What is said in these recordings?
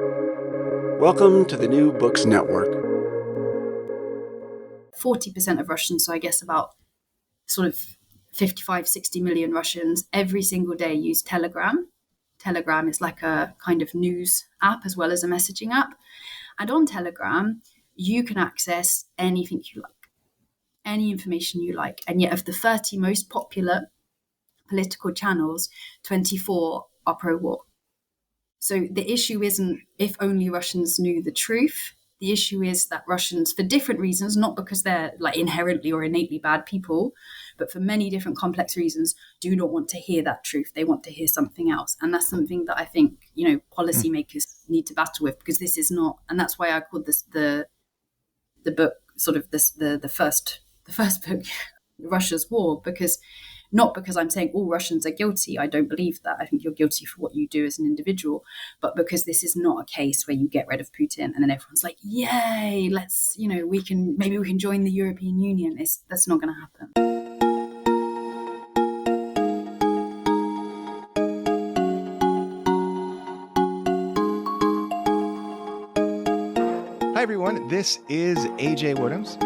Welcome to the New Books Network. 40% of Russians, so I guess about sort of 55, 60 million Russians every single day use Telegram. Telegram is like a kind of news app as well as a messaging app. And on Telegram, you can access anything you like, any information you like. And yet of the 30 most popular political channels, 24 are pro-war. So the issue isn't if only Russians knew the truth. The issue is that Russians, for different reasons, not because they're like inherently or innately bad people, but for many different complex reasons, do not want to hear that truth. They want to hear something else. And that's something that I think, policymakers need to battle with, because this is not, and that's why I called this the book sort of this the first book, Russia's War, because not because I'm saying all Russians are guilty. I don't believe that. I think you're guilty for what you do as an individual, but because this is not a case where you get rid of Putin and then everyone's like, yay, let's, we can join the European Union. That's not going to happen. Hi, everyone. This is AJ Woodhams,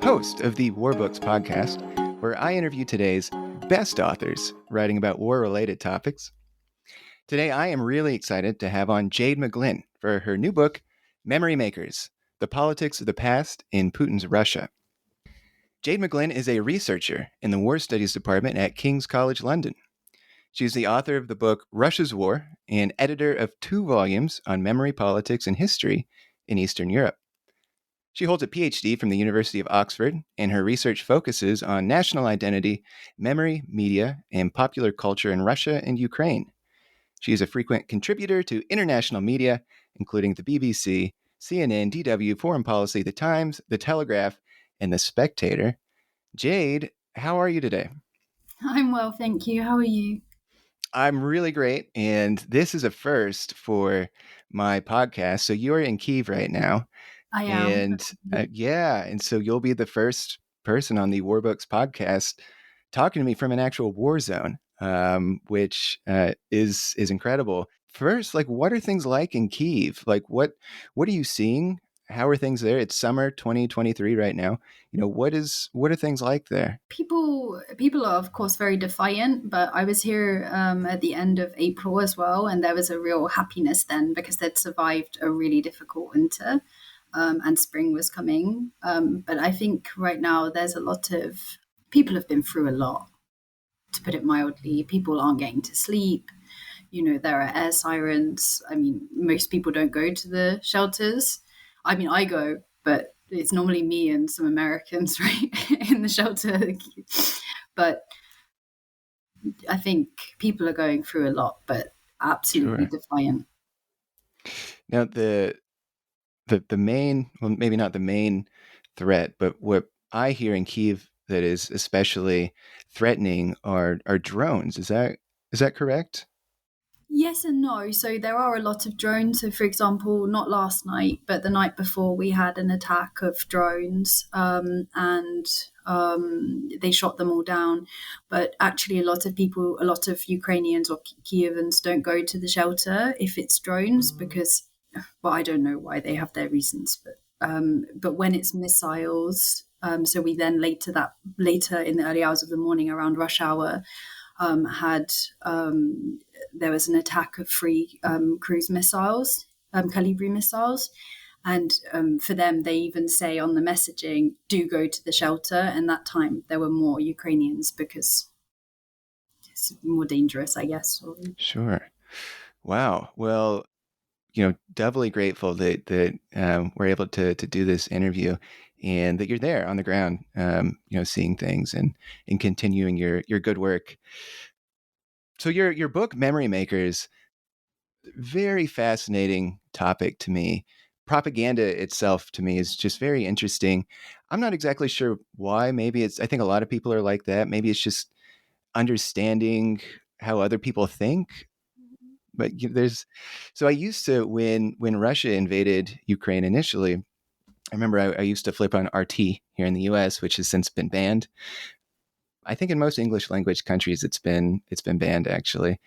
host of the War Books podcast, where I interview today's best authors writing about war-related topics. Today, I am really excited to have on Jade McGlynn for her new book, Memory Makers: The Politics of the Past in Putin's Russia. Jade McGlynn is a researcher in the War Studies Department at King's College London. She's the author of the book Russia's War and editor of 2 volumes on memory, politics, and history in Eastern Europe. She holds a PhD from the University of Oxford, and her research focuses on national identity, memory, media, and popular culture in Russia and Ukraine. She is a frequent contributor to international media, including the BBC, CNN, DW, Foreign Policy, The Times, The Telegraph, and The Spectator. Jade, how are you today? I'm well, thank you. How are you? I'm really great, and this is a first for my podcast. So you're in Kyiv right now. I am. And so you'll be the first person on the War Books podcast talking to me from an actual war zone, which is incredible. First, what are things like in Kyiv? What are you seeing? How are things there? It's summer 2023 right now. What are things like there? People are of course very defiant, but I was here at the end of April as well, and there was a real happiness then because they'd survived a really difficult winter. And spring was coming. But I think right now there's a lot of people have been through a lot, to put it mildly. People aren't getting to sleep. There are air sirens. I mean, most people don't go to the shelters. I mean, I go, but it's normally me and some Americans, right, in the shelter. But I think people are going through a lot, but absolutely defiant. Now, the main, well, maybe not the main threat, but what I hear in Kyiv that is especially threatening are drones. Is that correct? Yes and no. So there are a lot of drones. So, for example, not last night, but the night before, we had an attack of drones, and they shot them all down. But actually, a lot of Ukrainians or Kievans don't go to the shelter if it's drones because, well, I don't know why. They have their reasons, but when it's missiles, so we then later in the early hours of the morning around rush hour. There was an attack of 3 cruise missiles, Calibri missiles. And for them, they even say on the messaging, do go to the shelter. And that time there were more Ukrainians because it's more dangerous, I guess. Sure. Wow. Well, doubly grateful that we're able to do this interview and that you're there on the ground, seeing things and continuing your good work. So your book, Memory Makers, very fascinating topic to me. Propaganda itself to me is just very interesting. I'm not exactly sure why. I think a lot of people are like that. Maybe it's just understanding how other people think. But so I used to, when Russia invaded Ukraine initially, I remember I used to flip on RT here in the US, which has since been banned. I think in most English language countries it's been banned actually.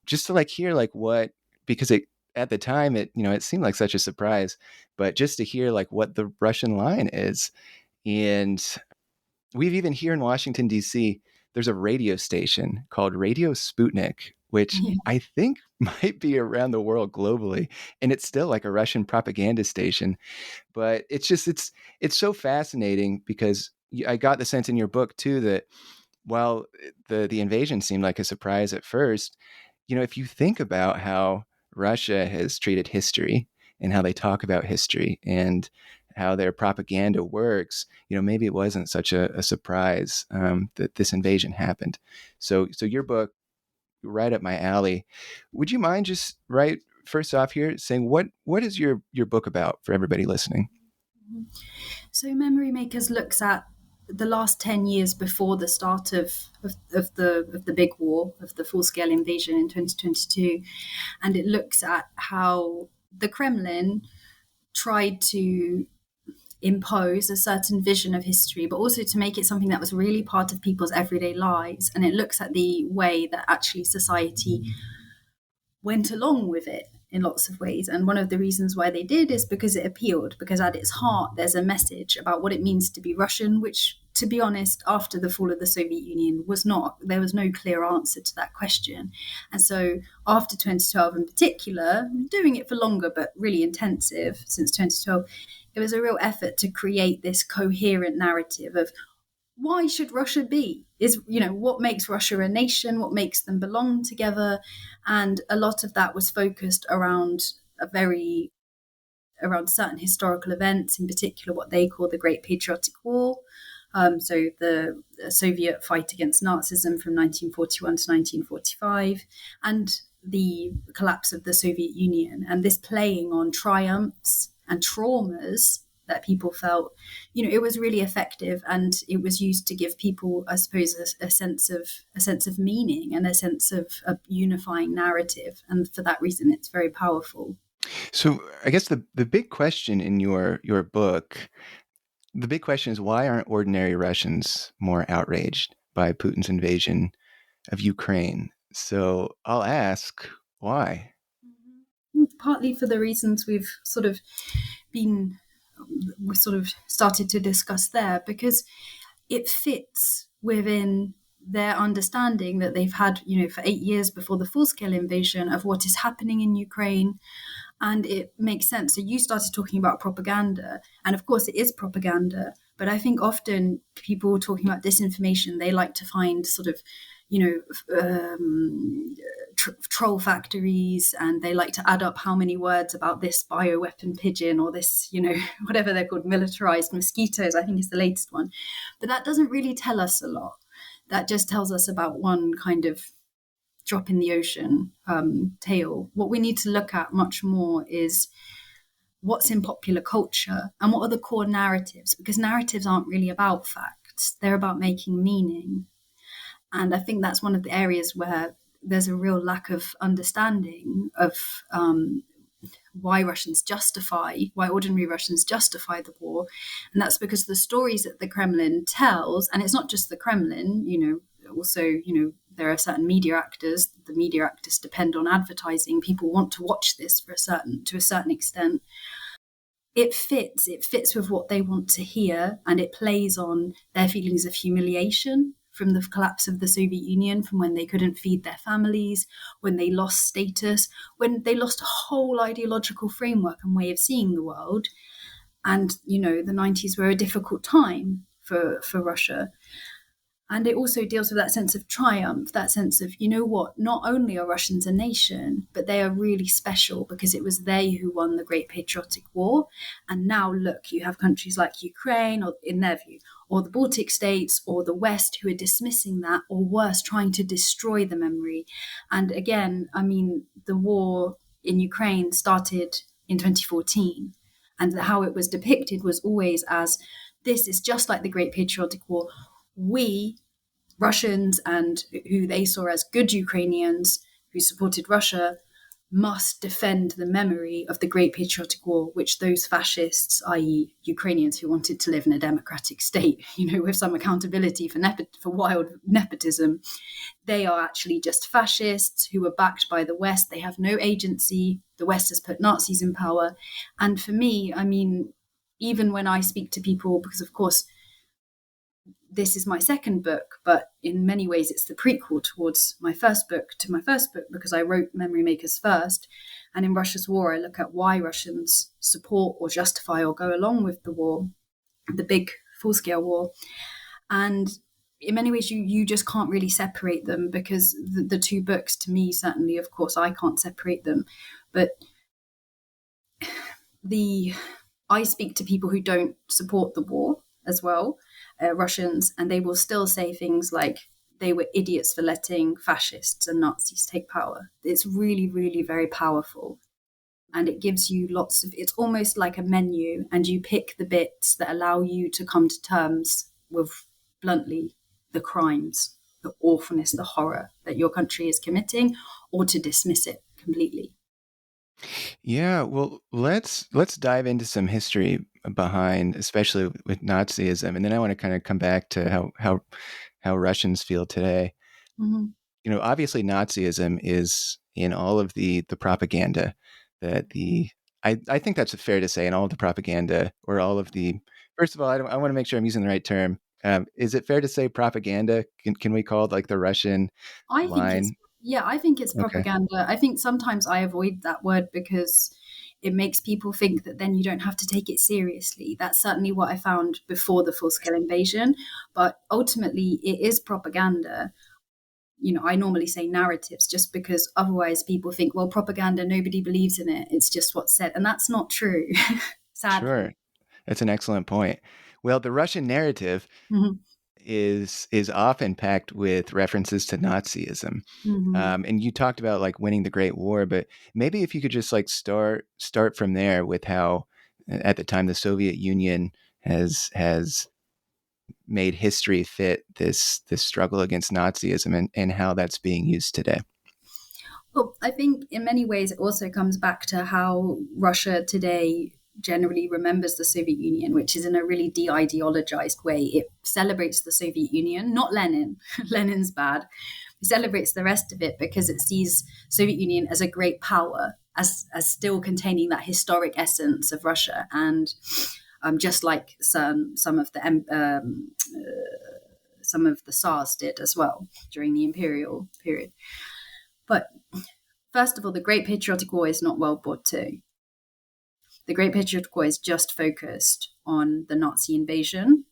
Just to hear what, because at the time, it seemed like such a surprise, but just to hear like what the Russian line is. And we've even here in Washington, D.C., there's a radio station called Radio Sputnik, which Yeah. I think might be around the world globally. And it's still like a Russian propaganda station. But it's so fascinating because I got the sense in your book too that while the invasion seemed like a surprise at first, if you think about how Russia has treated history and how they talk about history and how their propaganda works, maybe it wasn't such a surprise that this invasion happened. So your book, right up my alley. Would you mind just right first off here saying what is your book about for everybody listening? So Memory Makers looks at the last 10 years before the start of the big war, of the full-scale invasion in 2022. And it looks at how the Kremlin tried to impose a certain vision of history, but also to make it something that was really part of people's everyday lives. And it looks at the way that actually society went along with it in lots of ways. And one of the reasons why they did is because it appealed, because at its heart, there's a message about what it means to be Russian, which, to be honest, after the fall of the Soviet Union there was no clear answer to that question. And so after 2012 in particular, doing it for longer, but really intensive since 2012, it was a real effort to create this coherent narrative of why should Russia be? What makes Russia a nation? What makes them belong together? And a lot of that was focused around certain historical events, in particular what they call the Great Patriotic War. So the Soviet fight against Nazism from 1941 to 1945, and the collapse of the Soviet Union, and this playing on triumphs and traumas that people felt. It was really effective, and it was used to give people, I suppose, a sense of meaning and a sense of a unifying narrative. And for that reason, it's very powerful. So I guess the big question in your book, the big question is, why aren't ordinary Russians more outraged by Putin's invasion of Ukraine? So I'll ask, why? Partly for the reasons we've sort of started to discuss there, because it fits within their understanding that they've had, for 8 years before the full-scale invasion, of what is happening in Ukraine. And it makes sense. So you started talking about propaganda, and of course it is propaganda, but I think often people talking about disinformation, they like to find sort of, troll factories, and they like to add up how many words about this bioweapon pigeon or this, whatever they're called, militarized mosquitoes, I think is the latest one. But that doesn't really tell us a lot. That just tells us about one kind of drop in the ocean tale. What we need to look at much more is what's in popular culture and what are the core narratives, because narratives aren't really about facts. They're about making meaning. And I think that's one of the areas where there's a real lack of understanding of why ordinary Russians justify the war. And that's because the stories that the Kremlin tells, and it's not just the Kremlin, also, there are certain media actors. The media actors depend on advertising. People want to watch this to a certain extent. It fits with what they want to hear, and it plays on their feelings of humiliation from the collapse of the Soviet Union, from when they couldn't feed their families, when they lost status, when they lost a whole ideological framework and way of seeing the world. And, the 90s were a difficult time for Russia. And it also deals with that sense of triumph, that sense of, not only are Russians a nation, but they are really special because it was they who won the Great Patriotic War. And now, look, you have countries like Ukraine, or in their view, or the Baltic states, or the West, who are dismissing that, or worse, trying to destroy the memory. And again, the war in Ukraine started in 2014. And how it was depicted was always as, this is just like the Great Patriotic War. We, Russians, and who they saw as good Ukrainians who supported Russia, must defend the memory of the Great Patriotic War, which those fascists, i.e. Ukrainians who wanted to live in a democratic state, with some accountability for wild nepotism, they are actually just fascists who were backed by the West. They have no agency. The West has put Nazis in power. And for me, even when I speak to people, because of course, this is my second book, but in many ways it's the prequel towards my first book, because I wrote Memory Makers first. And in Russia's War, I look at why Russians support or justify or go along with the war, the big full-scale war. And in many ways, you just can't really separate them, because the two books, to me, certainly, of course, I can't separate them. But I speak to people who don't support the war as well, Russians, and they will still say things like they were idiots for letting fascists and Nazis take power. It's really, really very powerful. And it gives you it's almost like a menu, and you pick the bits that allow you to come to terms with, bluntly, the crimes, the awfulness, the horror that your country is committing, or to dismiss it completely. Yeah, well, let's dive into some history behind, especially with Nazism, and then I want to kind of come back to how Russians feel today. Mm-hmm. Obviously, Nazism is in all of the propaganda that I think that's fair to say, in all of the propaganda, or all of the. First of all, I want to make sure I'm using the right term. Is it fair to say propaganda? Can we call it like the Russian line? I think it's Okay. propaganda. I think sometimes I avoid that word because it makes people think that then you don't have to take it seriously. That's certainly what I found before the full-scale invasion. But ultimately, it is propaganda. I normally say narratives, just because otherwise people think, well, propaganda, nobody believes in it. It's just what's said. And that's not true, sadly. Sure. That's an excellent point. Well, the Russian narrative Mm-hmm. is often packed with references to Nazism. Mm-hmm. And you talked about like winning the Great War, but maybe if you could just like start from there with how at the time the Soviet Union has made history fit this struggle against Nazism, and how that's being used today. Well, I think in many ways it also comes back to how Russia today generally remembers the Soviet Union, which is in a really de-ideologized way. It celebrates the Soviet Union, not Lenin. Lenin's bad. It celebrates the rest of it because it sees Soviet Union as a great power, as still containing that historic essence of Russia. And just like some of the Tsars did as well during the imperial period. But first of all, the Great Patriotic War is not World War II. The Great Patriotic War is just focused on the Nazi invasion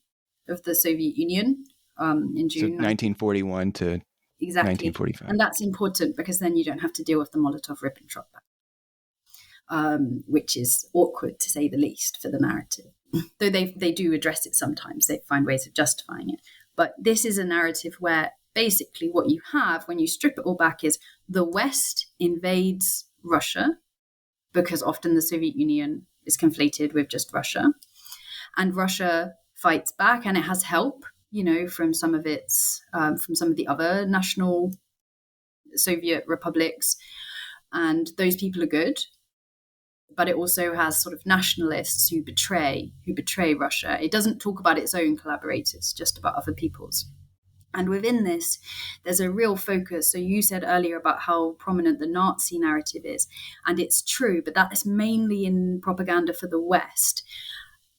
of the Soviet Union in June. So 1941 to exactly. 1945. And that's important because then you don't have to deal with the Molotov-Ribbentrop which is awkward to say the least for the narrative. Though they do address it sometimes, they find ways of justifying it. But this is a narrative where basically what you have when you strip it all back is the West invades Russia, because often the Soviet Union is conflated with just Russia. And Russia fights back, and it has help, from some of the other national Soviet republics. And those people are good. But it also has sort of nationalists who betray Russia. It doesn't talk about its own collaborators, just about other people's. And within this, there's a real focus. So you said earlier about how prominent the Nazi narrative is, and it's true, but that is mainly in propaganda for the West.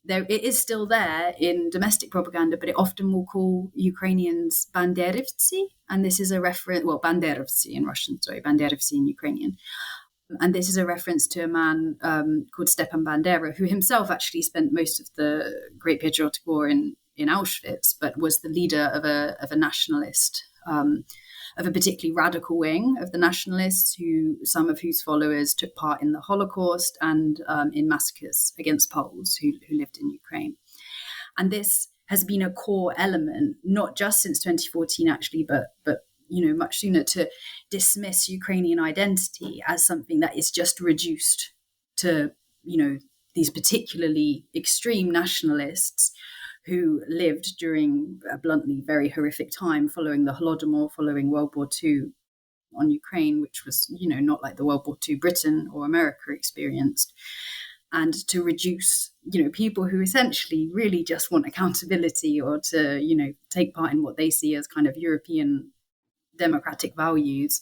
It is still there in domestic propaganda, but it often will call Ukrainians banderivtsi, and this is a reference, banderovtsi in Russian, banderovtsi in Ukrainian. And this is a reference to a man called Stepan Bandera, who himself actually spent most of the Great Patriotic War in Auschwitz, but was the leader of a nationalist, of a particularly radical wing of the nationalists, some of whose followers took part in the Holocaust and in massacres against Poles who lived in Ukraine. And this has been a core element, not just since 2014, actually, but much sooner, to dismiss Ukrainian identity as something that is just reduced to, these particularly extreme nationalists who lived during a bluntly very horrific time following the Holodomor, following World War II, on Ukraine, which was, not like the World War II Britain or America experienced, and to reduce, people who essentially really just want accountability or to, take part in what they see as kind of European democratic values,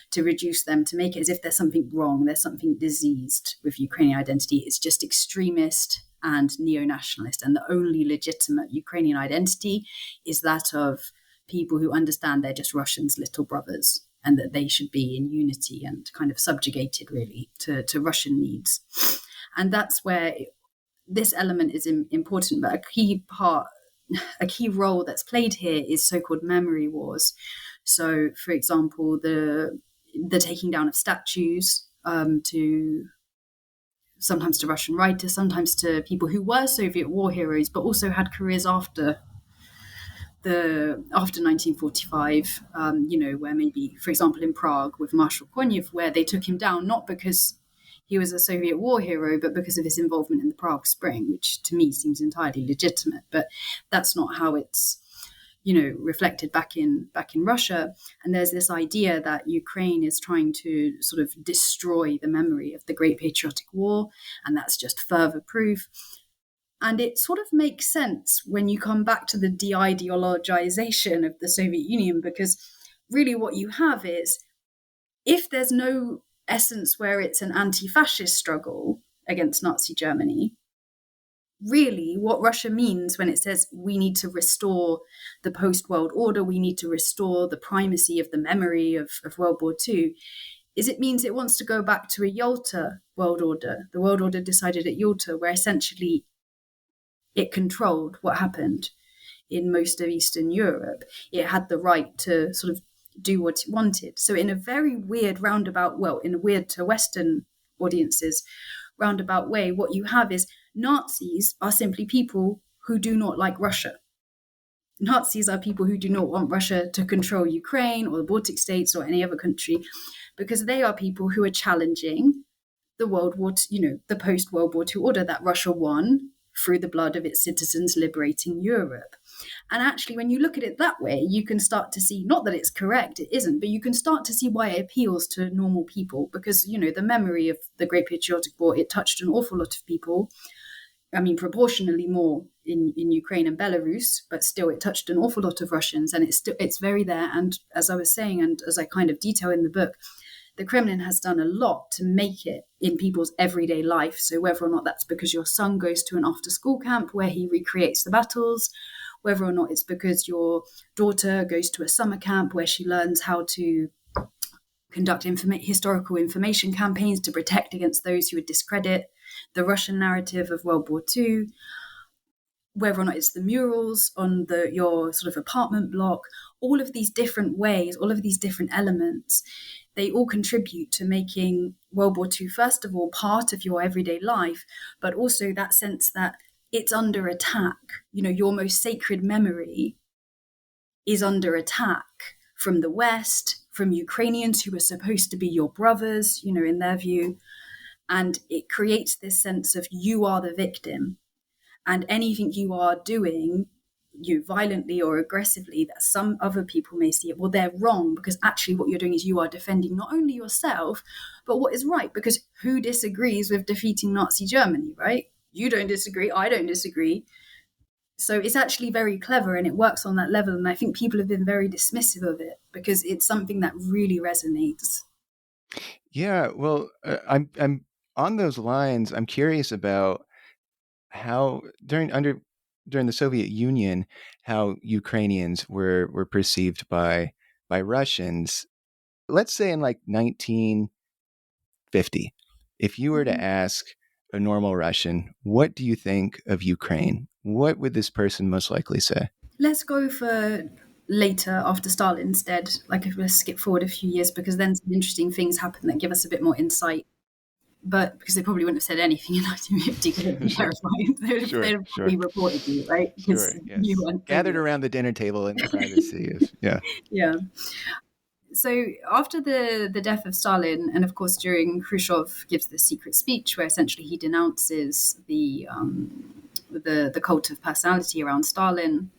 to reduce them, to make it as if there's something wrong, there's something diseased with Ukrainian identity. It's just extremist and neo-nationalist. And the only legitimate Ukrainian identity is that of people who understand they're just Russians' little brothers and that they should be in unity and kind of subjugated really to Russian needs. And that's where this element is important. But a key role that's played here is so-called memory wars. So, for example, the taking down of statues, to sometimes to Russian writers, sometimes to people who were Soviet war heroes, but also had careers after 1945. Where maybe, for example, in Prague with Marshal Konev, where they took him down not because he was a Soviet war hero, but because of his involvement in the Prague Spring, which to me seems entirely legitimate. But that's not how it's reflected back in Russia. And there's this idea that Ukraine is trying to sort of destroy the memory of the Great Patriotic War, and that's just further proof. And it sort of makes sense when you come back to the de-ideologization of the Soviet Union, because really what you have is, if there's no essence where it's an anti-fascist struggle against Nazi Germany, really what Russia means when it says we need to restore the post-world order, we need to restore the primacy of the memory of World War II, is it means it wants to go back to a Yalta world order, the world order decided at Yalta, where essentially it controlled what happened in most of Eastern Europe. It had the right to sort of do what it wanted. So in a very weird roundabout, in a weird to Western audiences roundabout way, what you have is Nazis are simply people who do not like Russia. Nazis are people who do not want Russia to control Ukraine or the Baltic states or any other country, because they are people who are challenging the the post-World War II order that Russia won through the blood of its citizens liberating Europe. And actually, when you look at it that way, you can start to see, not that it's correct, it isn't, but you can start to see why it appeals to normal people, because, the memory of the Great Patriotic War, it touched an awful lot of people. I mean, proportionally more in Ukraine and Belarus, but still it touched an awful lot of Russians, and it's very there. And as I was saying, and as I kind of detail in the book, the Kremlin has done a lot to make it in people's everyday life. So whether or not that's because your son goes to an after-school camp where he recreates the battles, whether or not it's because your daughter goes to a summer camp where she learns how to conduct historical information campaigns to protect against those who would discredit the Russian narrative of World War II, whether or not it's the murals on your sort of apartment block, all of these different ways, all of these different elements, they all contribute to making World War II, first of all, part of your everyday life, but also that sense that it's under attack. Your most sacred memory is under attack from the West, from Ukrainians who are supposed to be your brothers, in their view. And it creates this sense of you are the victim. And anything you are doing, violently or aggressively, that some other people may see it, well, they're wrong, because actually what you're doing is you are defending not only yourself, but what is right, because who disagrees with defeating Nazi Germany, right? You don't disagree, I don't disagree. So it's actually very clever, and it works on that level. And I think people have been very dismissive of it because it's something that really resonates. Yeah, well, I'm on those lines. I'm curious about how during the Soviet Union, how Ukrainians were perceived by Russians. Let's say in like 1950, if you were to ask a normal Russian, what do you think of Ukraine? What would this person most likely say? Let's go for later, after Stalin instead. Like, if we skip forward a few years, because then some interesting things happen that give us a bit more insight. But because they probably wouldn't have said anything in 1950 because it'd be terrifying. They'd have probably reported you, right? Sure, yes. You weren't gathered around the dinner table in the privacy of, yeah. Yeah. So after the death of Stalin, and of course during Khrushchev gives this secret speech where essentially he denounces the cult of personality around Stalin,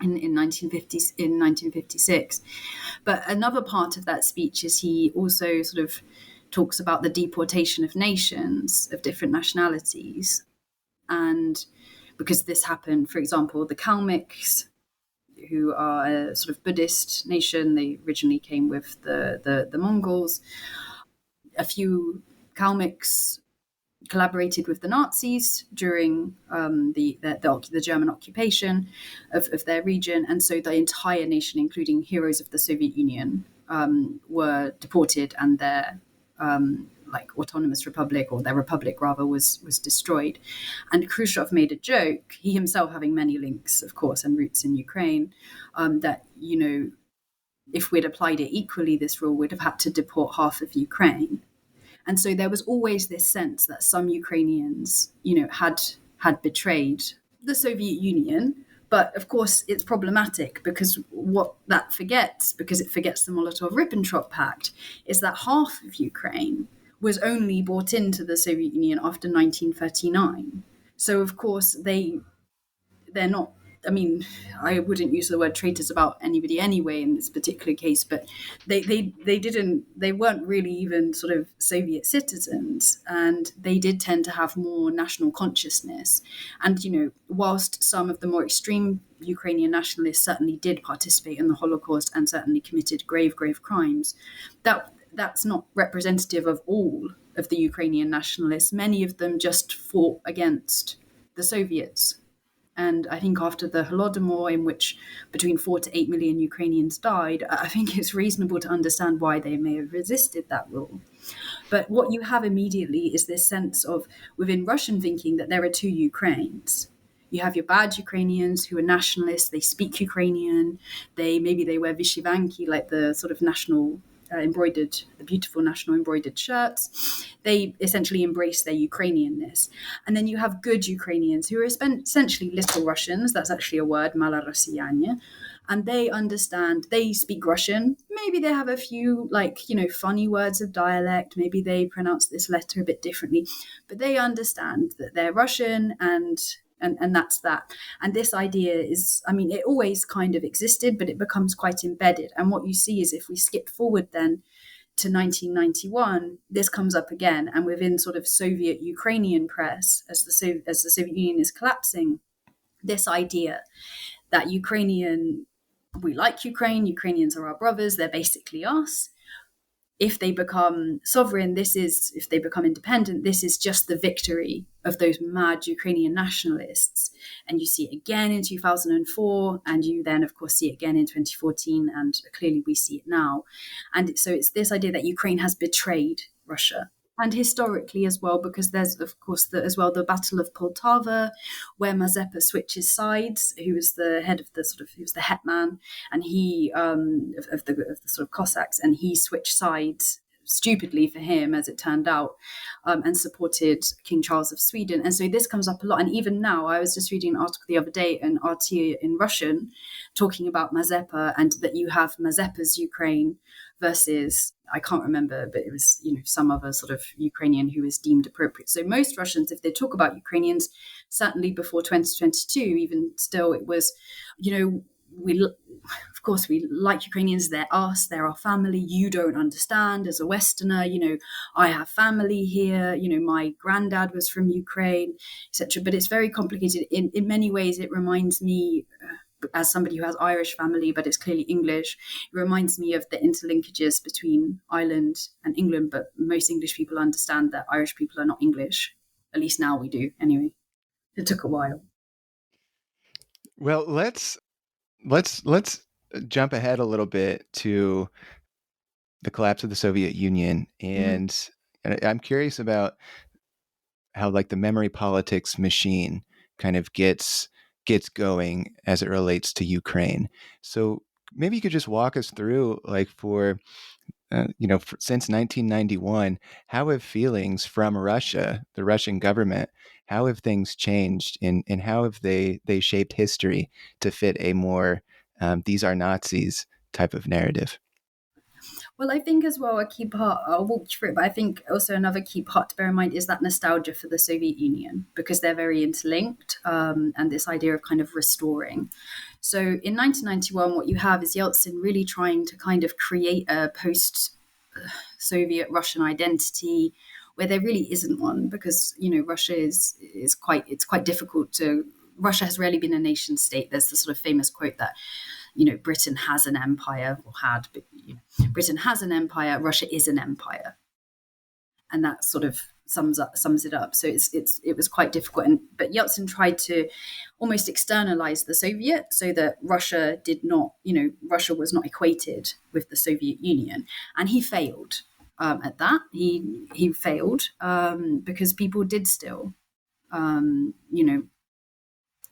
in 1956. But another part of that speech is he also sort of talks about the deportation of nations of different nationalities. And because this happened, for example, the Kalmyks, who are a sort of Buddhist nation, they originally came with the Mongols. A few Kalmyks collaborated with the Nazis during the German occupation of their region, and so the entire nation, including heroes of the Soviet Union, were deported, and their autonomous republic, or their republic rather, was destroyed. And Khrushchev made a joke, he himself having many links, of course, and roots in Ukraine, that if we'd applied it equally, this rule would have had to deport half of Ukraine. And so there was always this sense that some Ukrainians, had betrayed the Soviet Union. But of course, it's problematic because what that forgets, because it forgets the Molotov-Ribbentrop Pact, is that half of Ukraine was only brought into the Soviet Union after 1939. So of course, they're not. I mean, I wouldn't use the word traitors about anybody anyway in this particular case, but they weren't really even sort of Soviet citizens, and they did tend to have more national consciousness. And, whilst some of the more extreme Ukrainian nationalists certainly did participate in the Holocaust and certainly committed grave crimes, that's not representative of all of the Ukrainian nationalists. Many of them just fought against the Soviets. And I think after the Holodomor, in which between 4 to 8 million Ukrainians died, I think it's reasonable to understand why they may have resisted that rule. But what you have immediately is this sense of, within Russian thinking, that there are two Ukraines. You have your bad Ukrainians who are nationalists, they speak Ukrainian, maybe they wear vishivanki, like the sort of national the beautiful national embroidered shirts. They essentially embrace their Ukrainianness. And then you have good Ukrainians who are essentially little Russians. That's actually a word, malorossianie. And they understand, they speak Russian. Maybe they have a few, funny words of dialect. Maybe they pronounce this letter a bit differently. But they understand that they're Russian, and that's that. And this idea is, it always kind of existed, but it becomes quite embedded. And what you see is, if we skip forward then to 1991, this comes up again. And within sort of Soviet Ukrainian press, as the Soviet Union is collapsing, this idea that we like Ukraine, Ukrainians are our brothers, they're basically us. If they become sovereign, if they become independent, this is just the victory of those mad Ukrainian nationalists. And you see it again in 2004, and you then, of course, see it again in 2014, and clearly we see it now. And so it's this idea that Ukraine has betrayed Russia. And historically as well, because there's, of course, the Battle of Poltava, where Mazepa switches sides, who was the head of he was the hetman, and he, of the sort of Cossacks, and he switched sides, stupidly for him, as it turned out, and supported King Charles of Sweden. And so this comes up a lot. And even now, I was just reading an article the other day, an RT in Russian, talking about Mazepa, and that you have Mazepa's Ukraine versus, I can't remember, but it was, some other sort of Ukrainian who was deemed appropriate. So most Russians, if they talk about Ukrainians, certainly before 2022, even still, it was, of course, we like Ukrainians, they're us, they're our family. You don't understand as a Westerner, I have family here, my granddad was from Ukraine, etc. But it's very complicated. In many ways, it reminds me, as somebody who has Irish family, but it's clearly English, it reminds me of the interlinkages between Ireland and England. But most English people understand that Irish people are not English. At least now we do. Anyway, it took a while. Well, let's jump ahead a little bit to the collapse of the Soviet Union, and I'm curious about how, the memory politics machine kind of gets going as it relates to Ukraine. So maybe you could just walk us through, since 1991, how have feelings from Russia, the Russian government, how have things changed, and how have they shaped history to fit a more these are Nazis type of narrative? Well, I think as well, a key part, I'll walk you through it, but I think also another key part to bear in mind is that nostalgia for the Soviet Union, because they're very interlinked, and this idea of kind of restoring. So in 1991, what you have is Yeltsin really trying to kind of create a post-Soviet Russian identity where there really isn't one, because, Russia is quite difficult to. Russia has rarely been a nation state. There's the sort of famous quote that Britain has an empire, or had, but Britain has an empire, Russia is an empire. And that sort of sums it up. So it was quite difficult. But Yeltsin tried to almost externalize the Soviet so that Russia Russia was not equated with the Soviet Union. And he failed at that. He failed because people did still,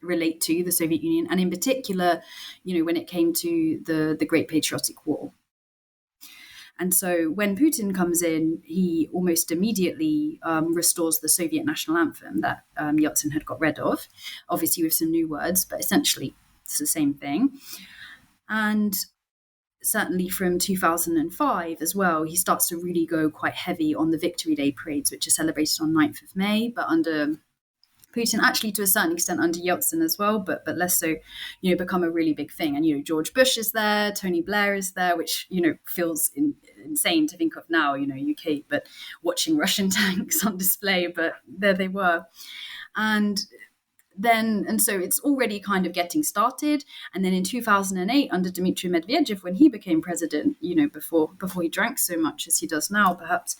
relate to the Soviet Union, and in particular, when it came to the Great Patriotic War. And so when Putin comes in, he almost immediately restores the Soviet national anthem that Yeltsin had got rid of, obviously with some new words, but essentially it's the same thing. And certainly from 2005 as well, he starts to really go quite heavy on the Victory Day parades, which are celebrated on 9th of May, but under Putin, actually to a certain extent under Yeltsin as well, but less so, become a really big thing. And, George Bush is there, Tony Blair is there, which, feels insane to think of now, UK, but watching Russian tanks on display, but there they were. And so it's already kind of getting started. And then in 2008, under Dmitry Medvedev, when he became president, before he drank so much as he does now, perhaps,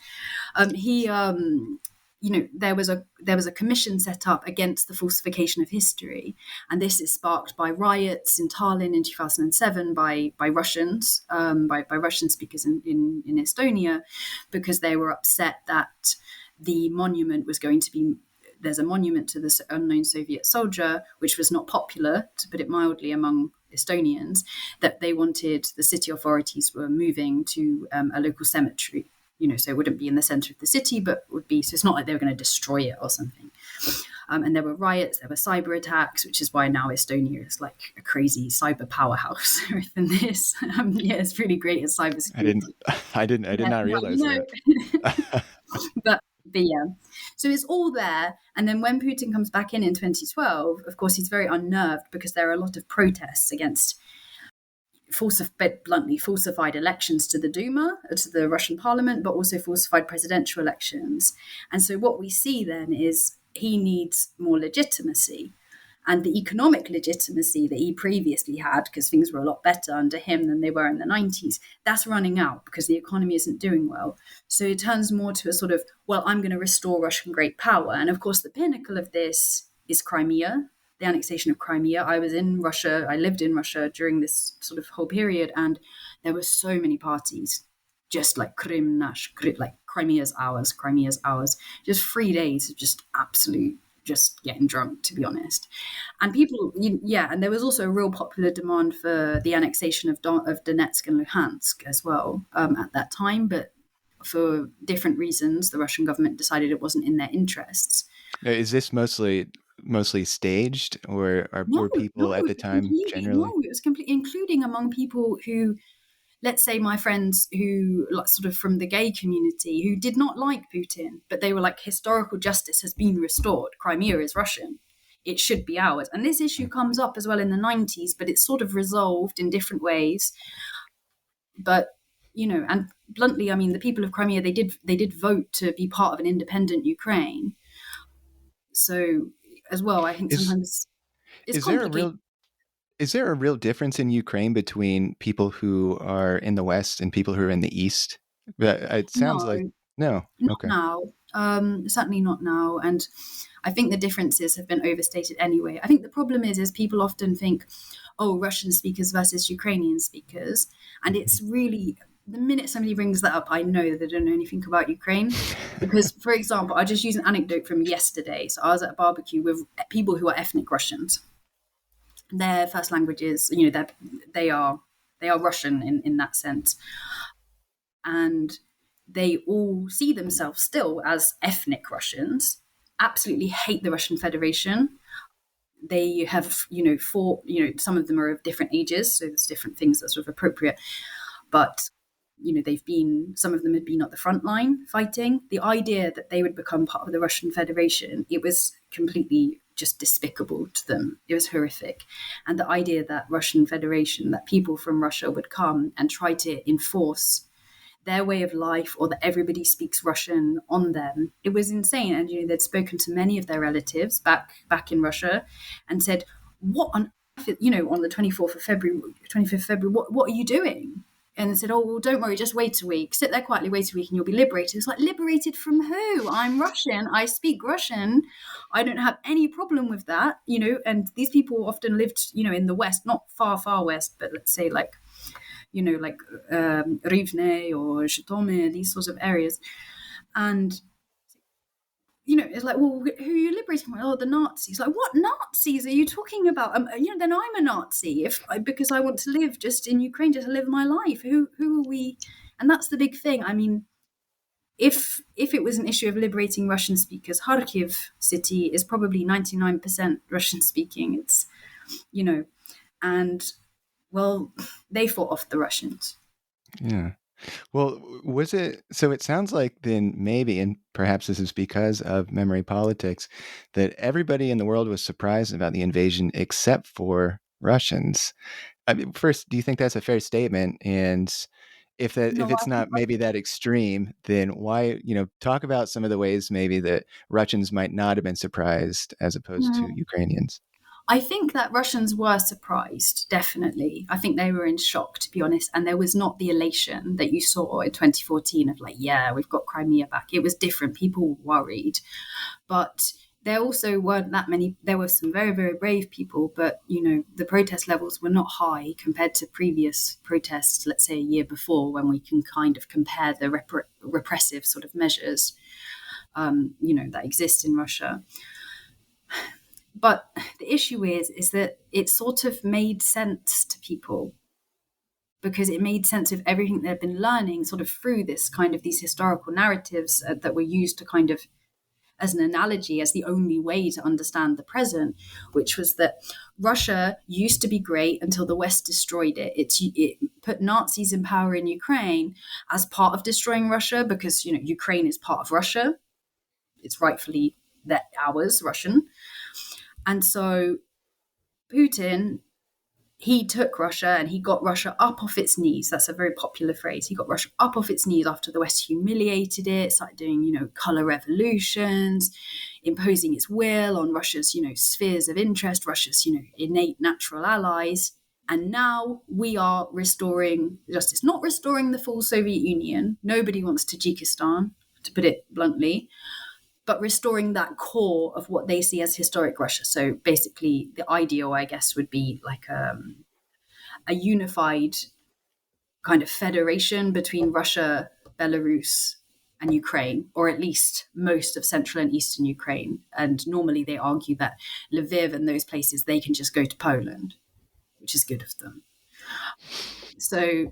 there was a commission set up against the falsification of history, and this is sparked by riots in Tallinn in 2007 by Russians, by Russian speakers in Estonia, because they were upset that the monument was going to be. There's a monument to this unknown Soviet soldier, which was not popular, to put it mildly, among Estonians, that they wanted. The city authorities were moving to a local cemetery. So it wouldn't be in the center of the city, but would be, so it's not like they were going to destroy it or something. And there were riots, there were cyber attacks, which is why now Estonia is like a crazy cyber powerhouse within this. It's really great at cybersecurity. I did not realize that. But yeah, so it's all there. And then when Putin comes back in 2012, of course, he's very unnerved because there are a lot of protests against bluntly falsified elections to the Duma, to the Russian parliament, but also falsified presidential elections. And so what we see then is he needs more legitimacy. And the economic legitimacy that he previously had, because things were a lot better under him than they were in the 90s, that's running out because the economy isn't doing well. So it turns more to a sort of, well, I'm going to restore Russian great power. And of course, the pinnacle of this is Crimea, the annexation of Crimea. I was in Russia, I lived in Russia during this sort of whole period, and there were so many parties, just like Krim Nash, like Crimea's ours, just 3 days of just absolute, just getting drunk, to be honest. And people, and there was also a real popular demand for the annexation of Donetsk and Luhansk as well at that time, but for different reasons, the Russian government decided it wasn't in their interests. Is this mostly staged, or were people at the time generally? No, it was completely, including among people who, let's say my friends who, like, sort of from the gay community, who did not like Putin, but they were like, historical justice has been restored. Crimea is Russian. It should be ours. And this issue comes up as well in the 90s, but it's sort of resolved in different ways. But, and bluntly, I mean, the people of Crimea, they did vote to be part of an independent Ukraine. So as well, I think sometimes it's complicated. Is there a real difference in Ukraine between people who are in the West and people who are in the East? It sounds no. Okay. Now. Certainly not now. And I think the differences have been overstated anyway. I think the problem is people often think, oh, Russian speakers versus Ukrainian speakers. And it's really, the minute somebody brings that up, I know that they don't know anything about Ukraine. Because, for example, I'll just use an anecdote from yesterday. So I was at a barbecue with people who are ethnic Russians. Their first language is, they are Russian in that sense. And they all see themselves still as ethnic Russians, absolutely hate the Russian Federation. They have, fought, some of them are of different ages, so there's different things that are sort of appropriate. But some of them had been at the front line fighting. The idea that they would become part of the Russian Federation, it was completely just despicable to them. It was horrific. And the idea that Russian Federation, that people from Russia would come and try to enforce their way of life, or that everybody speaks Russian on them, it was insane. And they'd spoken to many of their relatives back in Russia and said, what on earth, on the 25th of February, what are you doing? And they said, oh, well, don't worry, just wait a week. Sit there quietly, wait a week, and you'll be liberated. It's like, liberated from who? I'm Russian. I speak Russian. I don't have any problem with that, And these people often lived, in the West, not far, far West, but let's say like Rivne or Zhytomyr, these sorts of areas. And it's like, well, who are you liberating from? Oh, the Nazis. Like, what Nazis are you talking about? Then I'm a Nazi because I want to live just in Ukraine, just to live my life. Who are we? And that's the big thing. I mean, if it was an issue of liberating Russian speakers, Kharkiv city is probably 99% Russian speaking. It's, and well, they fought off the Russians. Yeah. Well, was it, so it sounds like then maybe, and perhaps this is because of memory politics, that everybody in the world was surprised about the invasion except for Russians. I mean, first, do you think that's a fair statement? And if it's not maybe that extreme, then why, talk about some of the ways maybe that Russians might not have been surprised as opposed to Ukrainians. I think that Russians were surprised, definitely. I think they were in shock, to be honest. And there was not the elation that you saw in 2014 of like, yeah, we've got Crimea back. It was different. People were worried. But there also weren't that many. There were some very, very brave people. But, the protest levels were not high compared to previous protests, let's say a year before, when we can kind of compare the repressive sort of measures, that exist in Russia. But the issue is that it sort of made sense to people because it made sense of everything they've been learning sort of through this kind of these historical narratives that were used to kind of as an analogy, as the only way to understand the present, which was that Russia used to be great until the West destroyed it. It put Nazis in power in Ukraine as part of destroying Russia because, Ukraine is part of Russia. It's rightfully ours, Russian. And so Putin, he took Russia and he got Russia up off its knees. That's a very popular phrase. He got Russia up off its knees after the West humiliated it, started doing, color revolutions, imposing its will on Russia's, spheres of interest, Russia's, innate natural allies. And now we are restoring justice, not restoring the full Soviet Union. Nobody wants Tajikistan, to put it bluntly, but restoring that core of what they see as historic Russia. So basically the ideal, I guess, would be like a unified kind of federation between Russia, Belarus, and Ukraine, or at least most of Central and Eastern Ukraine. And normally they argue that Lviv and those places, they can just go to Poland, which is good of them. So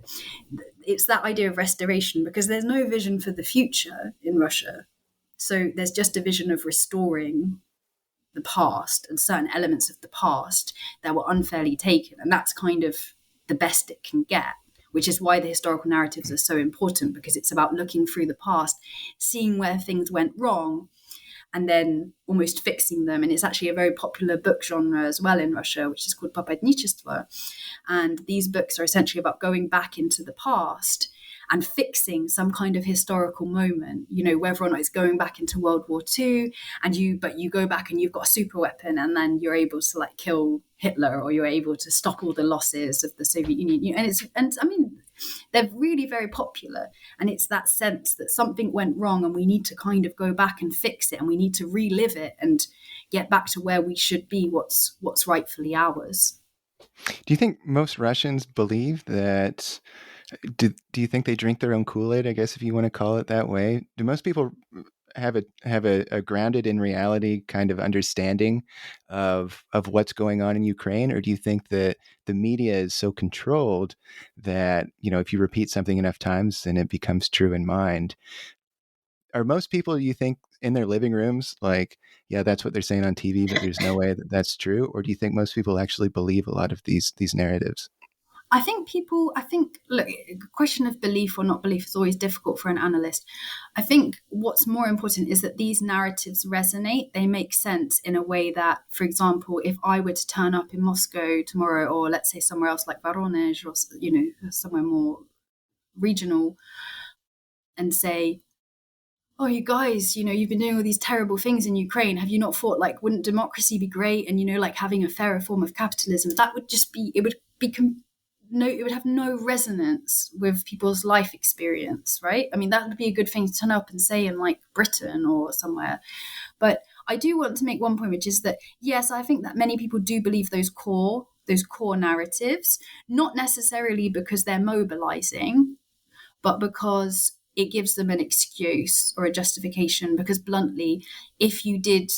it's that idea of restoration because there's no vision for the future in Russia. So there's just a vision of restoring the past and certain elements of the past that were unfairly taken. And that's kind of the best it can get, which is why the historical narratives are so important, because it's about looking through the past, seeing where things went wrong, and then almost fixing them. And it's actually a very popular book genre as well in Russia, which is called Papadnichestvo. And these books are essentially about going back into the past and fixing some kind of historical moment, whether or not it's going back into World War II but you go back and you've got a super weapon and then you're able to like kill Hitler, or you're able to stop all the losses of the Soviet Union. And I mean, they're really very popular. And it's that sense that something went wrong and we need to kind of go back and fix it, and we need to relive it and get back to where we should be, what's rightfully ours. Do you think most Russians believe that? Do you think they drink their own Kool-Aid, I guess, if you want to call it that way? Do most people have a grounded in reality kind of understanding of what's going on in Ukraine? Or do you think that the media is so controlled that, if you repeat something enough times, then it becomes true in mind? Are most people, do you think, in their living rooms like, yeah, that's what they're saying on TV, but there's no way that that's true? Or do you think most people actually believe a lot of these narratives? look, a question of belief or not belief is always difficult for an analyst. I think what's more important is that these narratives resonate. They make sense in a way that, for example, if I were to turn up in Moscow tomorrow, or let's say somewhere else like Voronezh, or, somewhere more regional, and say, oh, you guys, you've been doing all these terrible things in Ukraine. Have you not thought, like, wouldn't democracy be great? And, like having a fairer form of capitalism, that would just be, it would have no resonance with people's life experience, right? I mean, that would be a good thing to turn up and say in like Britain or somewhere. But I do want to make one point, which is that, yes, I think that many people do believe those core narratives, not necessarily because they're mobilizing, but because it gives them an excuse or a justification. Because bluntly, if you did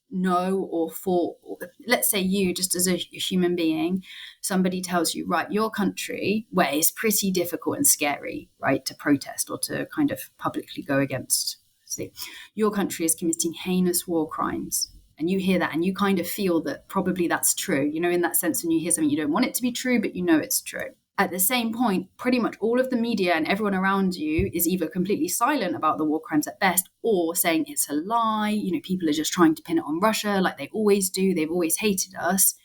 know or thought, let's say you just as a human being, somebody tells you, right, your country, where it's pretty difficult and scary, right, to protest or to kind of publicly go against, say, your country is committing heinous war crimes. And you hear that and you kind of feel that probably that's true, in that sense, when you hear something, you don't want it to be true, but it's true. At the same point, pretty much all of the media and everyone around you is either completely silent about the war crimes at best, or saying it's a lie. People are just trying to pin it on Russia like they always do. They've always hated us.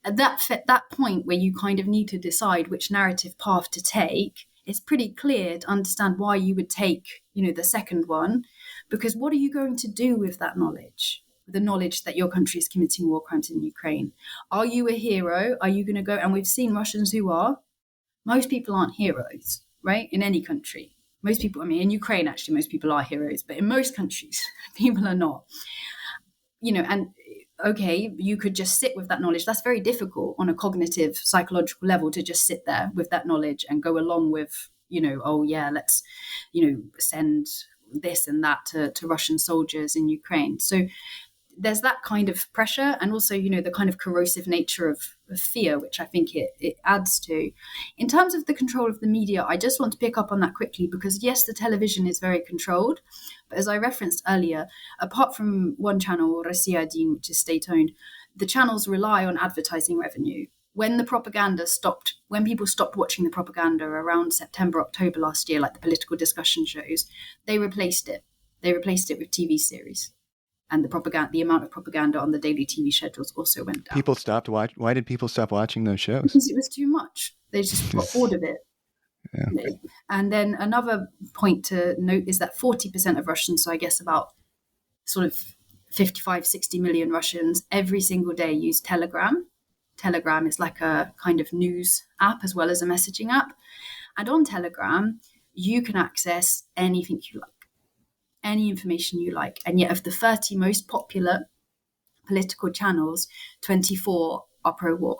At that point where you kind of need to decide which narrative path to take, it's pretty clear to understand why you would take, the second one, because what are you going to do with that knowledge? The knowledge that your country is committing war crimes in Ukraine. Are you a hero? Are you going to go? And we've seen Russians who are. Most people aren't heroes, right? In any country. Most people, in Ukraine, actually, most people are heroes. But in most countries, people are not. And okay, you could just sit with that knowledge. That's very difficult on a cognitive, psychological level to just sit there with that knowledge and go along with, oh, yeah, let's, send this and that to Russian soldiers in Ukraine. So there's that kind of pressure, and also, the kind of corrosive nature of fear, which I think it adds to. In terms of the control of the media, I just want to pick up on that quickly, because yes, the television is very controlled, but as I referenced earlier, apart from one channel, Rossiya 1, which is state-owned, the channels rely on advertising revenue. When people stopped watching the propaganda around September, October last year, like the political discussion shows, they replaced it. They replaced it with TV series. And the amount of propaganda on the daily TV schedules also went down. People stopped watching. Why did people stop watching those shows? Because it was too much. They just got bored of it. Yeah. And then another point to note is that 40% of Russians, so I guess about sort of 55, 60 million Russians, every single day use Telegram. Telegram is like a kind of news app as well as a messaging app. And on Telegram, you can access anything you like. Any information you like. And yet of the 30 most popular political channels, 24 are pro-war.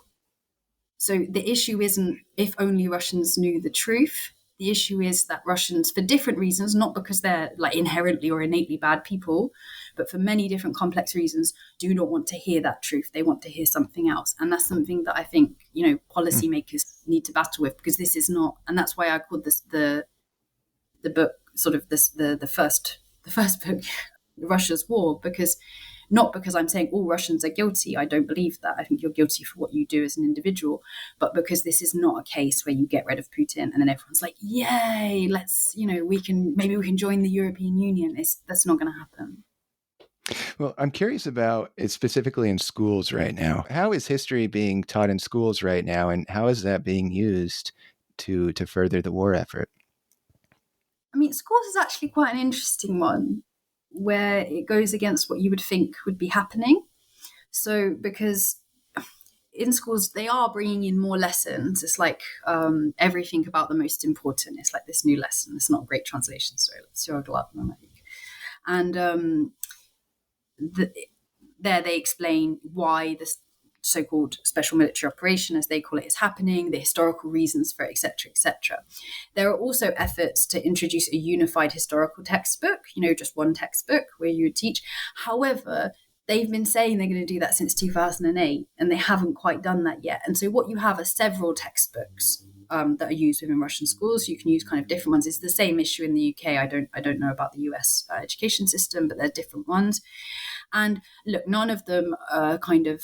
So the issue isn't if only Russians knew the truth. The issue is that Russians, for different reasons, not because they're like inherently or innately bad people, but for many different complex reasons, do not want to hear that truth. They want to hear something else. And that's something that I think, policymakers need to battle with, because this is not, and that's why I called this the book sort of this the first book, Russia's War, not because I'm saying all Russians are guilty. I don't believe that. I think you're guilty for what you do as an individual, but because this is not a case where you get rid of Putin and then everyone's like, yay, let's, we can join the European Union. That's not going to happen. Well, I'm curious about it specifically in schools right now. How is history being taught in schools right now, and how is that being used to further the war effort? Schools is actually quite an interesting one, where it goes against what you would think would be happening. So, because in schools, they are bringing in more lessons. It's like everything about the most important. It's like this new lesson. It's not a great translation, so let's struggle up. And there they explain why this so-called special military operation, as they call it, is happening, the historical reasons for it, etc., etc. There are also efforts to introduce a unified historical textbook, just one textbook where you would teach. However, they've been saying they're going to do that since 2008, and they haven't quite done that yet. And so what you have are several textbooks that are used within Russian schools. You can use kind of different ones. It's the same issue in the UK. I don't know about the US education system, but they're different ones. And look, none of them are kind of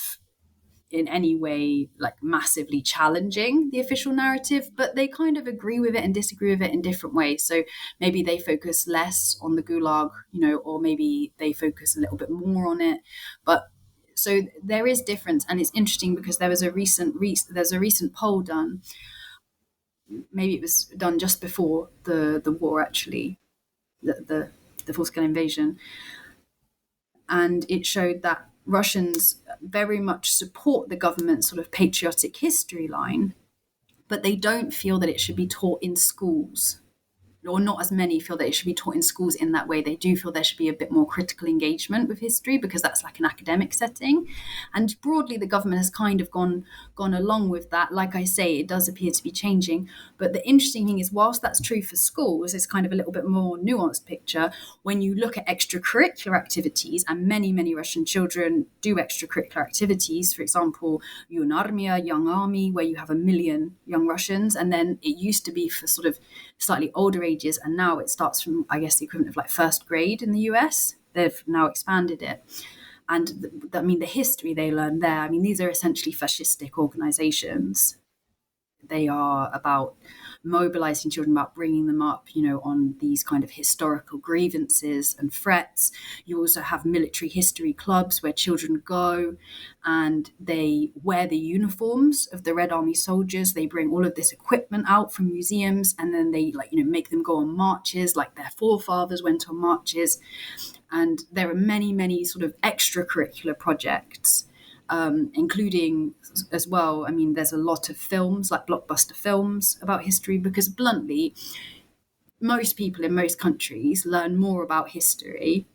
in any way like massively challenging the official narrative, but they kind of agree with it and disagree with it in different ways. So maybe they focus less on the gulag, or maybe they focus a little bit more on it. But so there is difference, and it's interesting because there was there's a recent poll done. Maybe it was done just before the war, actually, the full-scale invasion, and it showed that Russians very much support the government's sort of patriotic history line, but they don't feel that it should be taught in schools, or not as many feel that it should be taught in schools in that way. They do feel there should be a bit more critical engagement with history because that's like an academic setting. And broadly, the government has kind of gone along with that. Like I say, it does appear to be changing. But the interesting thing is, whilst that's true for schools, it's kind of a little bit more nuanced picture. When you look at extracurricular activities, and many, many Russian children do extracurricular activities, for example, Yunarmia, Young Army, where you have 1 million young Russians. And then it used to be for sort of slightly older ages, and now it starts from, I guess, the equivalent of like first grade in the US. They've now expanded it. And the history they learn there, these are essentially fascistic organizations. They are about mobilizing children, about bringing them up, on these kind of historical grievances and threats. You also have military history clubs where children go and they wear the uniforms of the Red Army soldiers. They bring all of this equipment out from museums, and then they make them go on marches like their forefathers went on marches. And there are many, many sort of extracurricular projects, including as well, there's a lot of films, like blockbuster films about history, because bluntly, most people in most countries learn more about history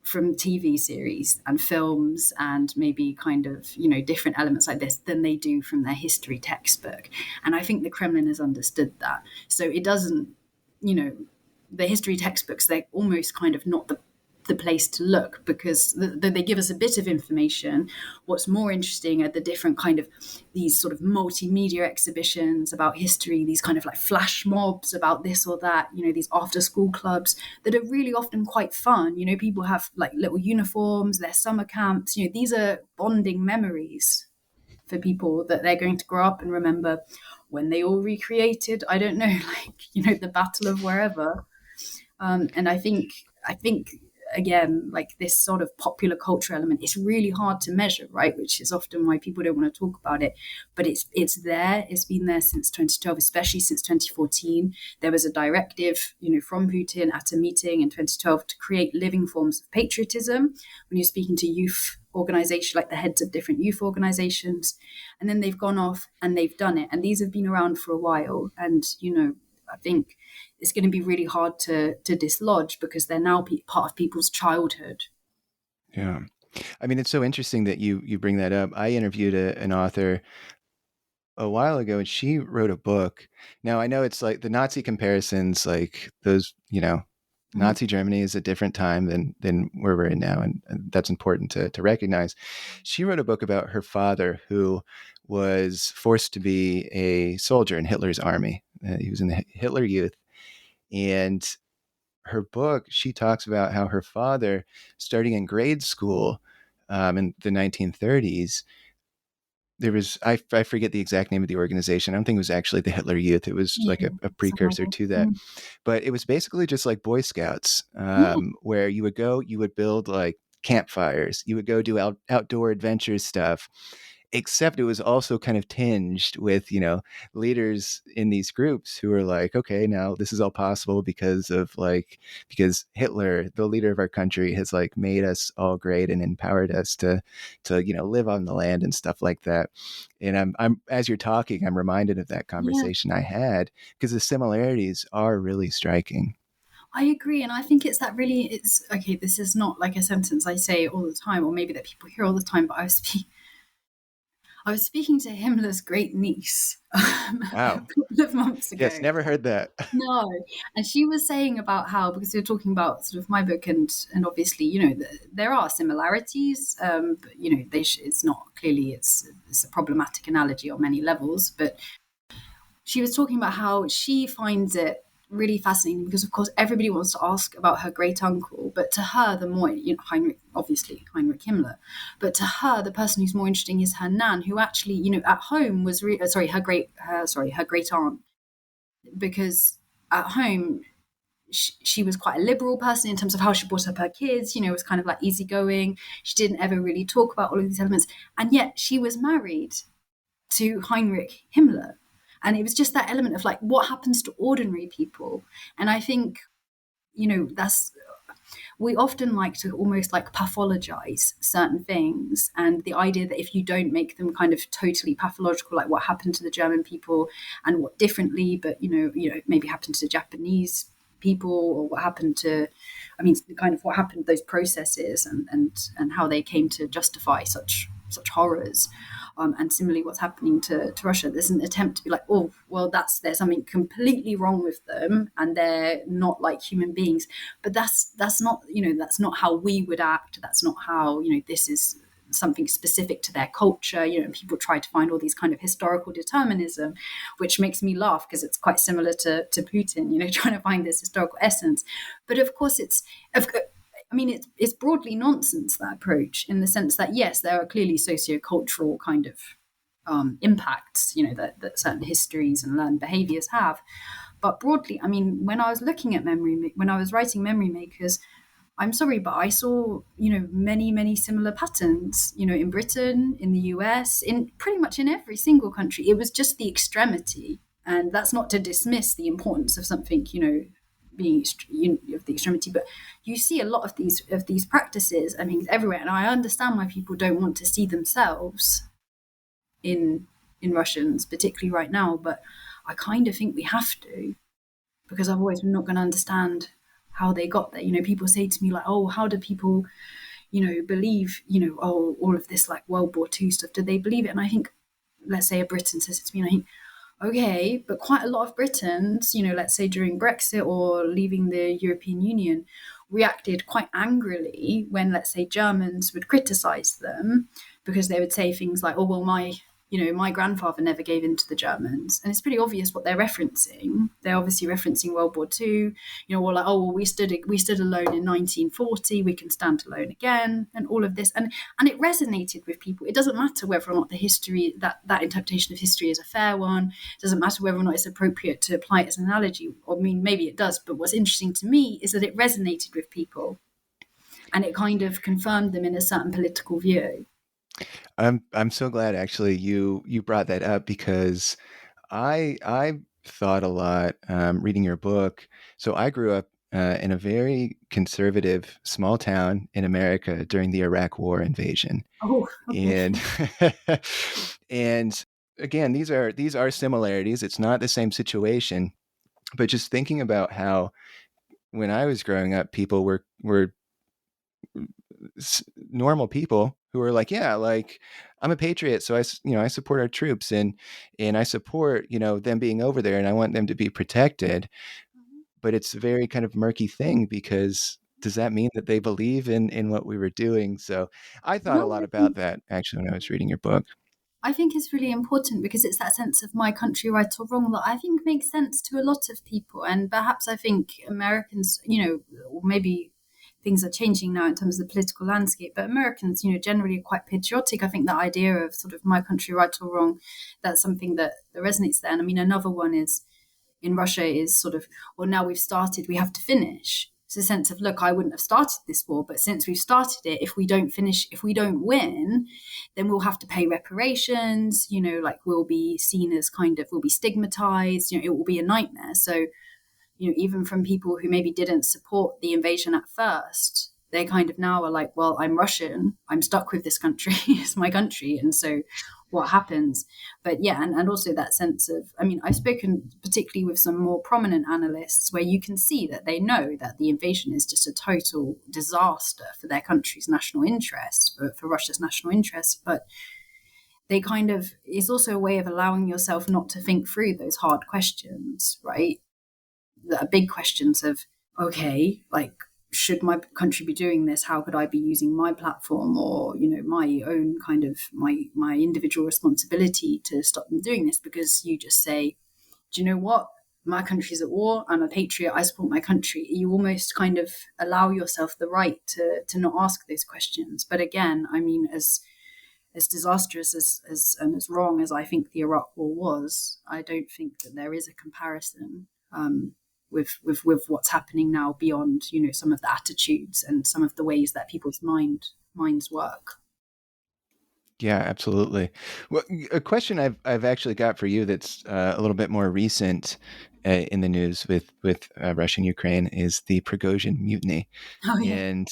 from TV series and films and maybe kind of, different elements like this than they do from their history textbook. And I think the Kremlin has understood that. So it doesn't, the history textbooks, they're almost kind of not the place to look, because they give us a bit of information. What's more interesting are the different kind of these sort of multimedia exhibitions about history, these kind of like flash mobs about this or that, these after school clubs that are really often quite fun. People have like little uniforms, their summer camps, these are bonding memories for people that they're going to grow up and remember when they all recreated, I don't know, like, the Battle of wherever. And I think again, like this sort of popular culture element, it's really hard to measure, right? Which is often why people don't want to talk about it. But it's there. It's been there since 2012, especially since 2014. There was a directive, from Putin at a meeting in 2012 to create living forms of patriotism when you're speaking to youth organizations, like the heads of different youth organizations. And then they've gone off and they've done it. And these have been around for a while. And, I think it's going to be really hard to dislodge, because they're now part of people's childhood. Yeah. It's so interesting that you bring that up. I interviewed an author a while ago, and she wrote a book. Now, I know it's like the Nazi comparisons, like those, Nazi Germany is a different time than where we're in now. And that's important to recognize. She wrote a book about her father, who was forced to be a soldier in Hitler's army. He was in the Hitler Youth. And her book, she talks about how her father, starting in grade school in the 1930s, there was, I forget the exact name of the organization. I don't think it was actually the Hitler Youth. It was like a precursor to that. But it was basically just like Boy Scouts, where you would go, you would build like campfires, you would go do outdoor adventure stuff. Except it was also kind of tinged with, leaders in these groups who were like, okay, now this is all possible because Hitler, the leader of our country, has like made us all great and empowered us to live on the land and stuff like that. And I'm as you're talking, I'm reminded of that conversation I had, because the similarities are really striking. I agree. And I think it's okay, this is not like a sentence I say all the time, or maybe that people hear all the time, but I was speaking to Himmler's great niece Wow. a couple of months ago. Yes, never heard that. No. And she was saying about how, because we were talking about sort of my book, and obviously, there are similarities, but, it's not clearly, it's a problematic analogy on many levels. But she was talking about how she finds it, really fascinating because, of course, everybody wants to ask about her great uncle, but to her, the more, Heinrich Himmler, but to her, the person who's more interesting is her nan, who actually, at home was her great aunt, because at home she was quite a liberal person in terms of how she brought up her kids, was kind of like easygoing. She didn't ever really talk about all of these elements, and yet she was married to Heinrich Himmler. And it was just that element of like, what happens to ordinary people? And I think, we often like to almost like pathologize certain things. And the idea that if you don't make them kind of totally pathological, like what happened to the German people and what differently, but, maybe happened to Japanese people, or what happened to, kind of what happened, those processes and how they came to justify such horrors. And similarly, what's happening to Russia, there's an attempt to be like, oh, well, there's something completely wrong with them, and they're not like human beings. But that's not that's not how we would act. That's not how this is something specific to their culture. People try to find all these kind of historical determinism, which makes me laugh because it's quite similar to Putin. Trying to find this historical essence. But of course, it's broadly nonsense, that approach, in the sense that, yes, there are clearly sociocultural kind of impacts, that certain histories and learned behaviors have. But broadly, when I was looking at when I was writing Memory Makers, I'm sorry, but I saw, many, many similar patterns, in Britain, in the US, in pretty much in every single country. It was just the extremity. And that's not to dismiss the importance of something, being of the extremity, but you see a lot of these practices everywhere, and I understand why people don't want to see themselves in Russians, particularly right now, but I kind of think we have to, because otherwise we're not going to understand how they got there. People say to me like, oh, how do people believe all of this like World War II stuff? Do they believe it? And I think, let's say a Briton says it to me, and I think, okay, but quite a lot of Britons, let's say during Brexit or leaving the European Union, reacted quite angrily when, let's say, Germans would criticize them, because they would say things like, oh, well, my grandfather never gave in to the Germans. And it's pretty obvious what they're referencing. They're obviously referencing World War II, or like, oh, well, we stood alone in 1940, we can stand alone again, and all of this. And it resonated with people. It doesn't matter whether or not the history, that interpretation of history is a fair one. It doesn't matter whether or not it's appropriate to apply it as an analogy. Maybe it does, but what's interesting to me is that it resonated with people. And it kind of confirmed them in a certain political view. I'm so glad actually you brought that up, because I thought a lot reading your book. So I grew up in a very conservative small town in America during the Iraq War invasion. Oh, okay. And again, these are similarities. It's not the same situation, but just thinking about how when I was growing up, people were normal people who are like, yeah, like I'm a patriot, so I support our troops and I support them being over there, and I want them to be protected. But it's a very kind of murky thing, because does that mean that they believe in what we were doing? So I thought a lot about that actually when I was reading your book. I think it's really important, because it's that sense of my country, right or wrong, that I think makes sense to a lot of people. And perhaps I think Americans, or maybe things are changing now in terms of the political landscape, but Americans, generally are quite patriotic. I think the idea of sort of my country, right or wrong, that's something that resonates there. And another one is in Russia is sort of, well, now we've started, we have to finish. It's a sense of, look, I wouldn't have started this war, but since we've started it, if we don't finish, if we don't win, then we'll have to pay reparations, like we'll be seen as we'll be stigmatized, it will be a nightmare. So, even from people who maybe didn't support the invasion at first, they kind of now are like, well, I'm Russian, I'm stuck with this country, it's my country. And so what happens? But yeah, and also that sense of, I've spoken particularly with some more prominent analysts where you can see that they know that the invasion is just a total disaster for their country's national interests, for Russia's national interests. But they it's also a way of allowing yourself not to think through those hard questions, right? That are big questions of, okay, like, should my country be doing this? How could I be using my platform or, my own kind of my individual responsibility to stop them doing this? Because you just say, do you know what? my country's at war, I'm a patriot, I support my country, you almost kind of allow yourself the right to not ask those questions. But again, I mean, as disastrous and as wrong as I think the Iraq War was, I don't think that there is a comparison with what's happening now beyond, some of the attitudes and some of the ways that people's minds work. Yeah, absolutely. Well, a question I've actually got for you that's a little bit more recent in the news with Russia and Ukraine is the Prigozhin mutiny, Oh yeah. and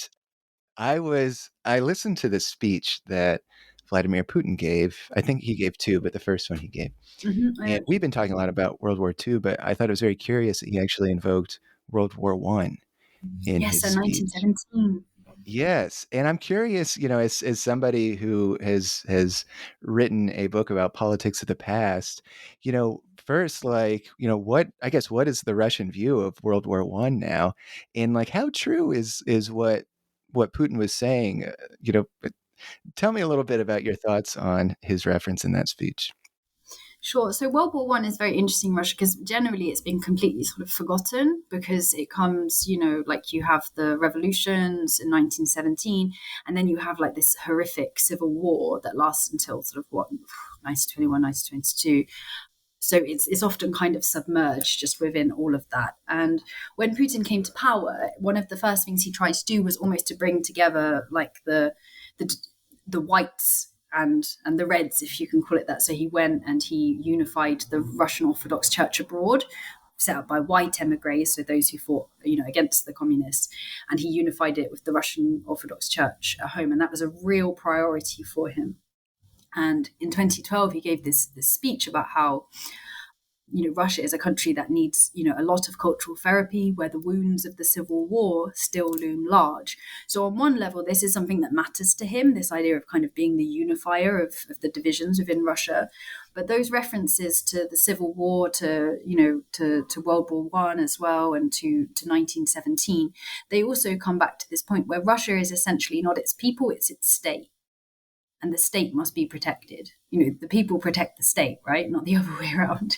I listened to this speech that Vladimir Putin gave. I think he gave two, but the first one he gave. And we've been talking a lot about World War II, but I thought it was very curious that he actually invoked World War One in Yes, his in speech. 1917. Yes, and I'm curious, as somebody who has written a book about politics of the past, first, what is the Russian view of World War One now, and like how true is what Putin was saying? Tell me a little bit about your thoughts on his reference in that speech. Sure. So World War One is very interesting in Russia because generally it's been completely sort of forgotten because it comes, like you have the revolutions in 1917, and then you have like this horrific civil war that lasts until sort of 1921, 1922. So it's often kind of submerged just within all of that. And when Putin came to power, one of the first things he tried to do was almost to bring together like the whites and the Reds, if you can call it that. So he went and he unified the Russian Orthodox Church abroad, set up by white emigres, so those who fought, against the communists, and he unified it with the Russian Orthodox Church at home, and that was a real priority for him. And in 2012, he gave this speech about how Russia is a country that needs, a lot of cultural therapy, where the wounds of the civil war still loom large. So on one level, this is something that matters to him, this idea of kind of being the unifier of the divisions within Russia. But those references to the civil war, to World War One as well, and to 1917, they also come back to this point where Russia is essentially not its people, it's its state. And the state must be protected. The people protect the state, right? Not the other way around.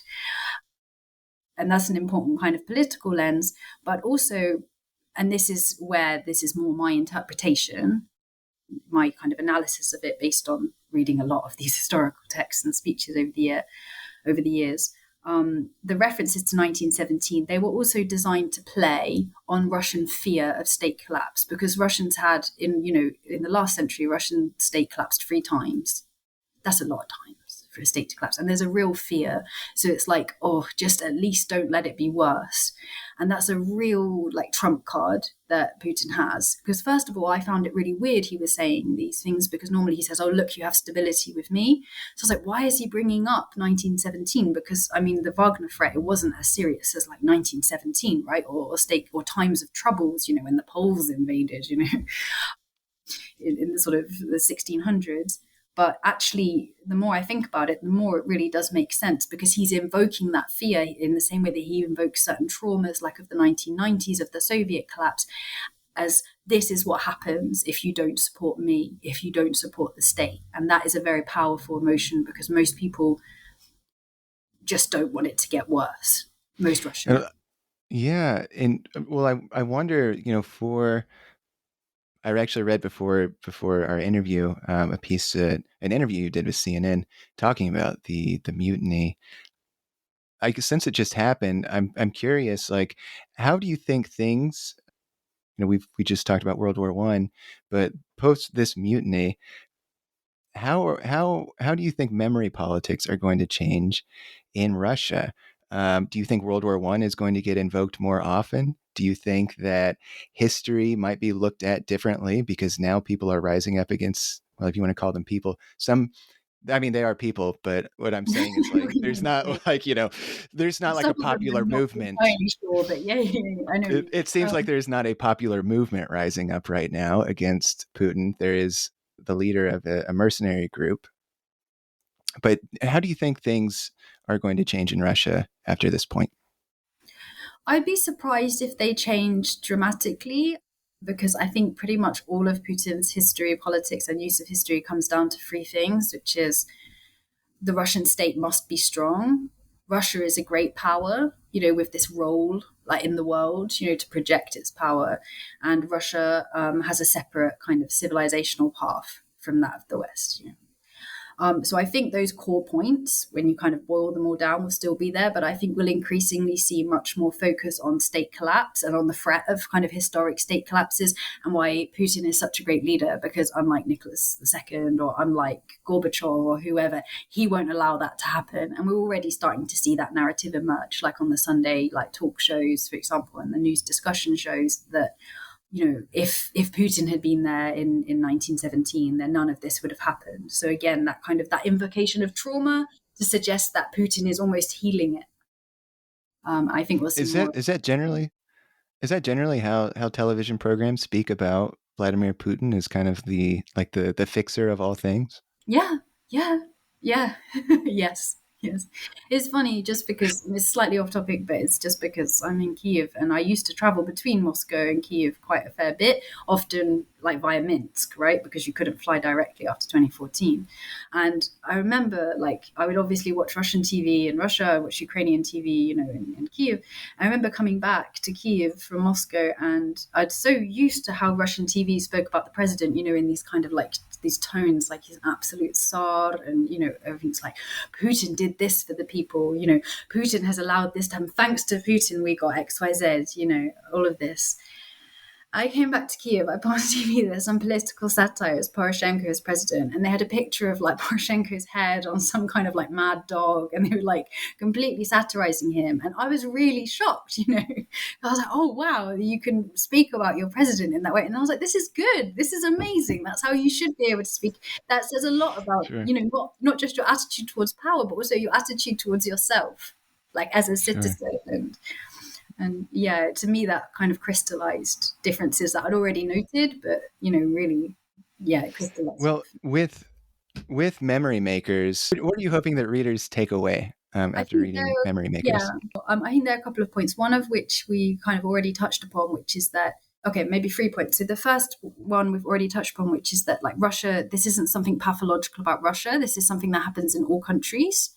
And that's an important kind of political lens, but also, and this is where this is more my interpretation, my kind of analysis of it based on reading a lot of these historical texts and speeches over the years. The references to 1917, they were also designed to play on Russian fear of state collapse, because Russians had, in the last century, Russian state collapsed 3 times. That's a lot of times for a state to collapse. And there's a real fear. So it's like, just at least don't let it be worse. And that's a real trump card that Putin has. Because first of all, I found it really weird he was saying these things, because normally he says, oh, look, you have stability with me. So I was like, why is he bringing up 1917? Because, I mean, the Wagner threat, it wasn't as serious as 1917, right? Or state or times of troubles, when the Poles invaded, in the sort of the 1600s. But actually, the more I think about it, the more it really does make sense, because he's invoking that fear in the same way that he invokes certain traumas, like of the 1990s, of the Soviet collapse, as this is what happens if you don't support me, if you don't support the state. And that is a very powerful emotion, because most people just don't want it to get worse. Most Russians. Yeah. And well, I wonder, I actually read before our interview a piece, an interview you did with CNN talking about the mutiny. Since it just happened, I'm curious, how do you think things? We just talked about World War One, but post this mutiny, how do you think memory politics are going to change in Russia? Do you think World War One is going to get invoked more often? Do you think that history might be looked at differently because now people are rising up against, well, if you want to call them people, they are people, but what I'm saying is there's not there's not like a popular movement. Sure, but yeah, I know. It seems like there's not a popular movement rising up right now against Putin. There is the leader of a mercenary group. But how do you think things are going to change in Russia after this point? I'd be surprised if they changed dramatically, because I think pretty much all of Putin's history, politics, and use of history comes down to 3 things, which is the Russian state must be strong, Russia is a great power, with this role like in the world, to project its power. And Russia has a separate kind of civilizational path from that of the West. So I think those core points, when you kind of boil them all down, will still be there. But I think we'll increasingly see much more focus on state collapse and on the threat of kind of historic state collapses, and why Putin is such a great leader, because unlike Nicholas II or unlike Gorbachev or whoever, he won't allow that to happen. And we're already starting to see that narrative emerge, like on the Sunday talk shows, for example, and the news discussion shows that if Putin had been there in 1917, then none of this would have happened. So again, that invocation of trauma to suggest that Putin is almost healing it. I think we'll see Is more. that generally how television programs speak about Vladimir Putin as kind of the fixer of all things? Yeah. Yes. It's funny, just because it's slightly off topic, but it's just because I'm in Kiev and I used to travel between Moscow and Kiev quite a fair bit, often via Minsk, right? Because you couldn't fly directly after 2014. And I remember I would obviously watch Russian TV in Russia, watch Ukrainian TV, in Kiev. I remember coming back to Kiev from Moscow, and I'd so used to how Russian TV spoke about the president, in these kind of these tones, like he's an absolute Tsar, and everything's like Putin did this for the people, Putin has allowed this to happen, thanks to Putin we got XYZ, all of this. I came back to Kiev, I put on TV, there's some political satire as Poroshenko as president, and they had a picture of Poroshenko's head on some kind of mad dog, and they were completely satirizing him. And I was really shocked, I was like, oh wow, you can speak about your president in that way. And I was like, this is good, this is amazing, that's how you should be able to speak. That says a lot about, Sure. Not just your attitude towards power, but also your attitude towards yourself, as a citizen. Sure. And yeah, to me, that kind of crystallized differences that I'd already noted, but really, it crystallized. Well, with Memory Makers, what are you hoping that readers take away after reading Memory Makers? Yeah, I think there are a couple of points. One of which we kind of already touched upon, which is that, okay, maybe 3 points. So the first one we've already touched upon, which is that Russia, this isn't something pathological about Russia. This is something that happens in all countries.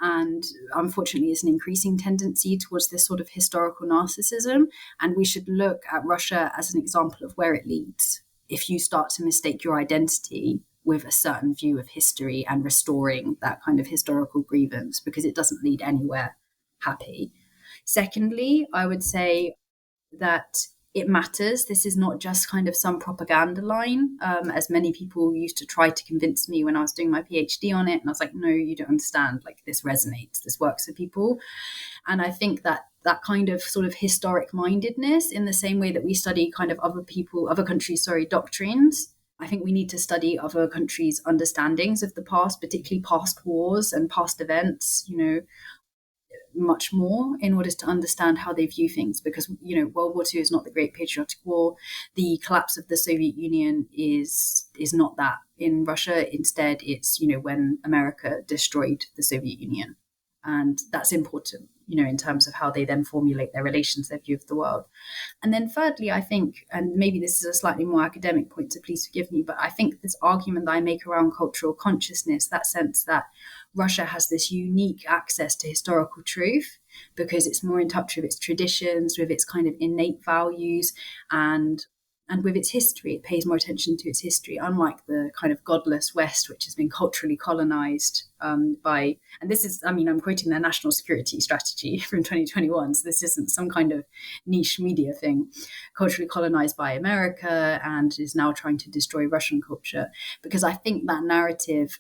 And unfortunately, it's an increasing tendency towards this sort of historical narcissism. And we should look at Russia as an example of where it leads. If you start to mistake your identity with a certain view of history and restoring that kind of historical grievance, because it doesn't lead anywhere happy. Secondly, I would say that it matters. This is not just kind of some propaganda line, as many people used to try to convince me when I was doing my PhD on it. And I was like, no, you don't understand. This resonates. This works for people. And I think that kind of sort of historic mindedness, in the same way that we study kind of other countries' doctrines, I think we need to study other countries' understandings of the past, particularly past wars and past events, much more, in order to understand how they view things. Because World War II is not the Great Patriotic War. The collapse of the Soviet Union is not that in Russia. Instead, it's when America destroyed the Soviet Union, and that's important in terms of how they then formulate their relations, their view of the world. And then thirdly, I think, and maybe this is a slightly more academic point, so please forgive me, but I think this argument that I make around cultural consciousness, that sense that Russia has this unique access to historical truth because it's more in touch with its traditions, with its kind of innate values, and with its history. It pays more attention to its history, unlike the kind of godless West, which has been culturally colonized by, and this is, I'm quoting their national security strategy from 2021, so this isn't some kind of niche media thing, culturally colonized by America, and is now trying to destroy Russian culture. Because I think that narrative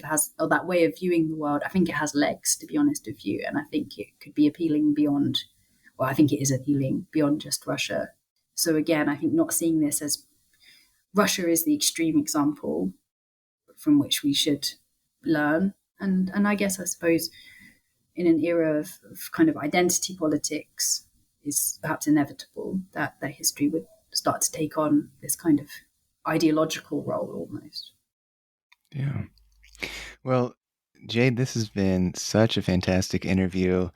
has, or that way of viewing the world, I think it has legs, to be honest with you, and I think it could be appealing beyond, well, I think it is appealing beyond just Russia. So again, I think not seeing this as Russia is the extreme example from which we should learn. And I guess, I suppose, in an era of kind of identity politics, it's perhaps inevitable that history would start to take on this kind of ideological role almost. Yeah. Well, Jade, this has been such a fantastic interview.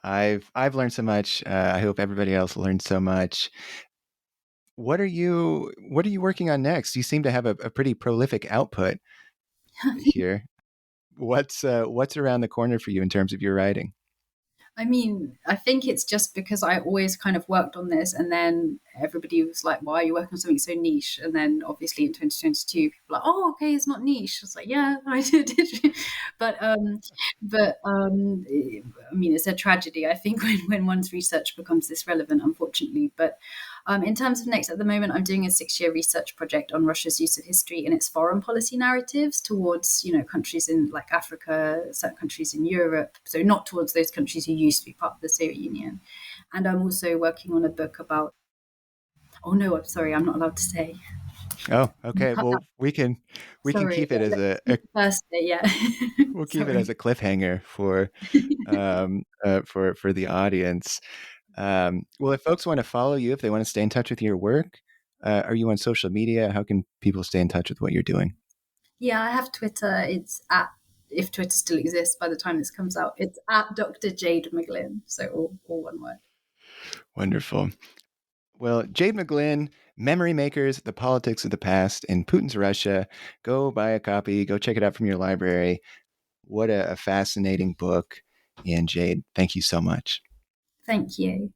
I've learned so much. I hope everybody else learned so much. What are you working on next? You seem to have a pretty prolific output here. what's around the corner for you in terms of your writing? I mean, I think it's just because I always kind of worked on this, and then everybody was like, "Why are you working on something so niche?" And then obviously in 2022, people were like, "Oh, okay, it's not niche." I was like, "Yeah, I did." but I mean, it's a tragedy, I think, when one's research becomes this relevant, unfortunately. But in terms of next, at the moment, I'm doing a 6-year research project on Russia's use of history in its foreign policy narratives towards, countries in like Africa, certain countries in Europe. So not towards those countries who used to be part of the Soviet Union. And I'm also working on a book about. Oh no, I'm sorry, I'm not allowed to say. Oh, okay. Cut that. Well, we can Sorry, keep it yeah, as let's keep the first bit. Yeah, we'll keep it as sorry. a cliffhanger for the audience. Well, if folks want to follow you, if they want to stay in touch with your work, are you on social media? How can people stay in touch with what you're doing? Yeah, I have Twitter. It's at, if Twitter still exists by the time this comes out, it's at Dr. Jade McGlynn. So all one word. Wonderful. Well, Jade McGlynn, Memory Makers, The Politics of the Past in Putin's Russia. Go buy a copy. Go check it out from your library. What a fascinating book. And Jade, thank you so much. Thank you.